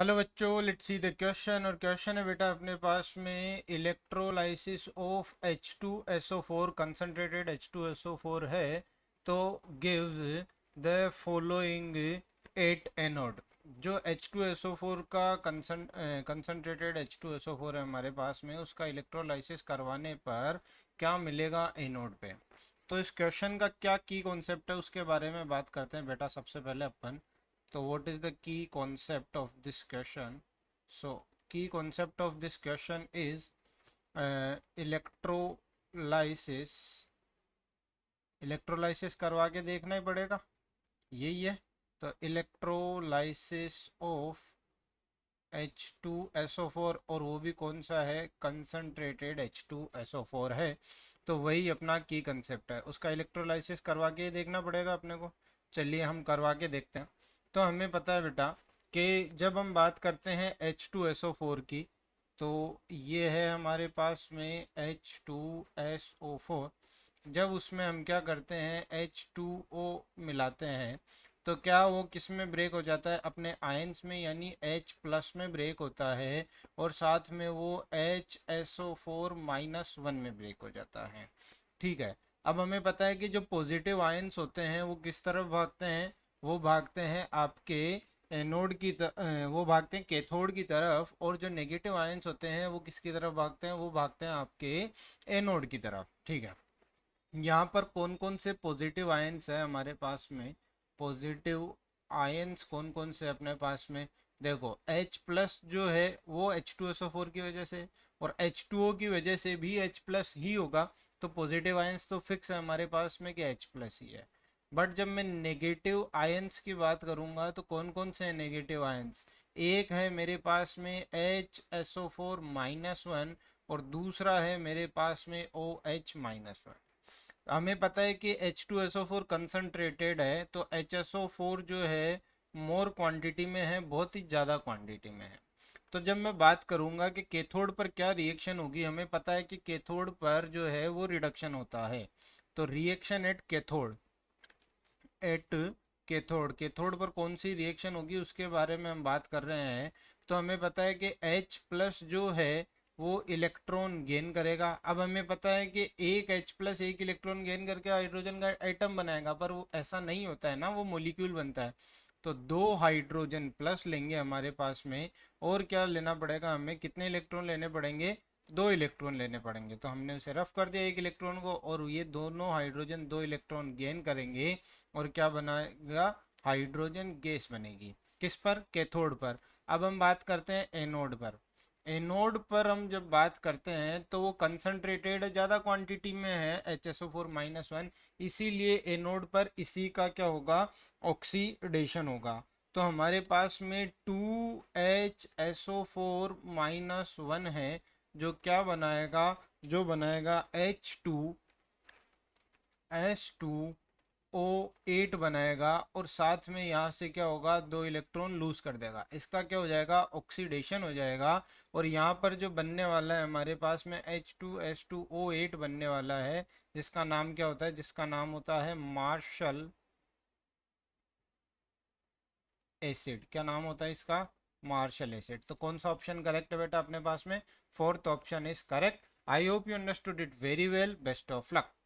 Hello बच्चों, let's see the question. और question है बेटा अपने पास में electrolysis of H2SO4 concentrated H2SO4 है। तो गिव्स द फॉलोइंग 8 एनोड। जो H2SO4 का कंसंट्रेटेड H2SO4 है हमारे पास में, उसका इलेक्ट्रोलाइसिस करवाने पर क्या मिलेगा एनोड पे। तो इस क्वेश्चन का क्या की कॉन्सेप्ट है उसके बारे में बात करते हैं बेटा सबसे पहले अपन। So what is the key concept of this question? So key concept of this question is electrolysis. Electrolysis करवा के देखना ही पड़ेगा, यही है। तो इलेक्ट्रोलाइसिस ऑफ H2SO4, और वो भी कौन सा है, कंसंट्रेटेड H2SO4 है। तो वही अपना की कंसेप्ट है, उसका इलेक्ट्रोलाइसिस करवा के देखना पड़ेगा अपने को। चलिए हम करवा के देखते हैं। तो हमें पता है बेटा कि जब हम बात करते हैं H2SO4 की, तो ये है हमारे पास में H2SO4। जब उसमें हम क्या करते हैं, H2O मिलाते हैं, तो क्या वो किस में ब्रेक हो जाता है, अपने आयंस में, यानी H प्लस में ब्रेक होता है। और साथ में वो HSO4-1 में ब्रेक हो जाता है। ठीक है। अब हमें पता है कि जो पॉजिटिव आयंस होते हैं वो किस तरफ भागते हैं, वो भागते हैं आपके एनोड की वो भागते हैं कैथोड की तरफ। और जो नेगेटिव आयंस होते हैं वो किसकी तरफ भागते हैं, वो भागते हैं आपके एनोड की तरफ। ठीक है। यहाँ पर कौन कौन से पॉजिटिव आयंस है हमारे पास में। पॉजिटिव आयंस कौन कौन से अपने पास में, देखो H प्लस जो है वो H2SO4 की वजह से, और H2O की वजह से भी H प्लस ही होगा। तो पॉजिटिव आयंस तो फिक्स है हमारे पास में कि H प्लस ही है। बट जब मैं नेगेटिव आयंस की बात करूंगा तो कौन कौन से हैं नेगेटिव आयंस। एक है मेरे पास में HSO4-1, और दूसरा है मेरे पास में OH-1। हमें पता है कि H2SO4 कंसंट्रेटेड है, तो HSO4 जो है मोर क्वांटिटी में है, बहुत ही ज़्यादा क्वांटिटी में है। तो जब मैं बात करूंगा कि कैथोड पर क्या रिएक्शन होगी, हमें पता है कि कैथोड पर जो है वो रिडक्शन होता है। तो रिएक्शन एट कैथोड, कैथोड पर कौन सी रिएक्शन होगी उसके बारे में हम बात कर रहे हैं। तो हमें पता है कि H प्लस जो है वो इलेक्ट्रॉन गेन करेगा। अब हमें पता है कि एक H प्लस एक इलेक्ट्रॉन गेन करके हाइड्रोजन का एटम बनाएगा, पर वो ऐसा नहीं होता है ना, वो मॉलिक्यूल बनता है। तो दो हाइड्रोजन प्लस लेंगे हमारे पास में, और क्या लेना पड़ेगा हमें, कितने इलेक्ट्रॉन लेने पड़ेंगे, दो इलेक्ट्रॉन लेने पड़ेंगे। तो हमने उसे रफ कर दिया एक इलेक्ट्रॉन को, और ये दोनों हाइड्रोजन दो इलेक्ट्रॉन गेन करेंगे, और क्या बनाएगा, हाइड्रोजन गैस बनेगी। किस पर, कैथोड पर। अब हम बात करते हैं एनोड पर। एनोड पर हम जब बात करते हैं तो वो कंसंट्रेटेड ज़्यादा क्वांटिटी में है HSO4-1, इसीलिए एनोड पर इसी का क्या होगा, ऑक्सीडेशन होगा। तो हमारे पास में 2HSO4-1 है, जो क्या बनाएगा, जो बनाएगा H2O8 बनाएगा, और साथ में यहाँ से क्या होगा, दो इलेक्ट्रॉन लूज कर देगा, इसका क्या हो जाएगा, ऑक्सीडेशन हो जाएगा। और यहाँ पर जो बनने वाला है हमारे पास में H2S2O8 बनने वाला है, जिसका नाम क्या होता है, जिसका नाम होता है मार्शल एसिड। क्या नाम होता है इसका, मार्शल एसिड। तो कौन सा ऑप्शन करेक्ट है बेटा अपने पास में, fourth option is correct. I hope you understood it very well, best of luck.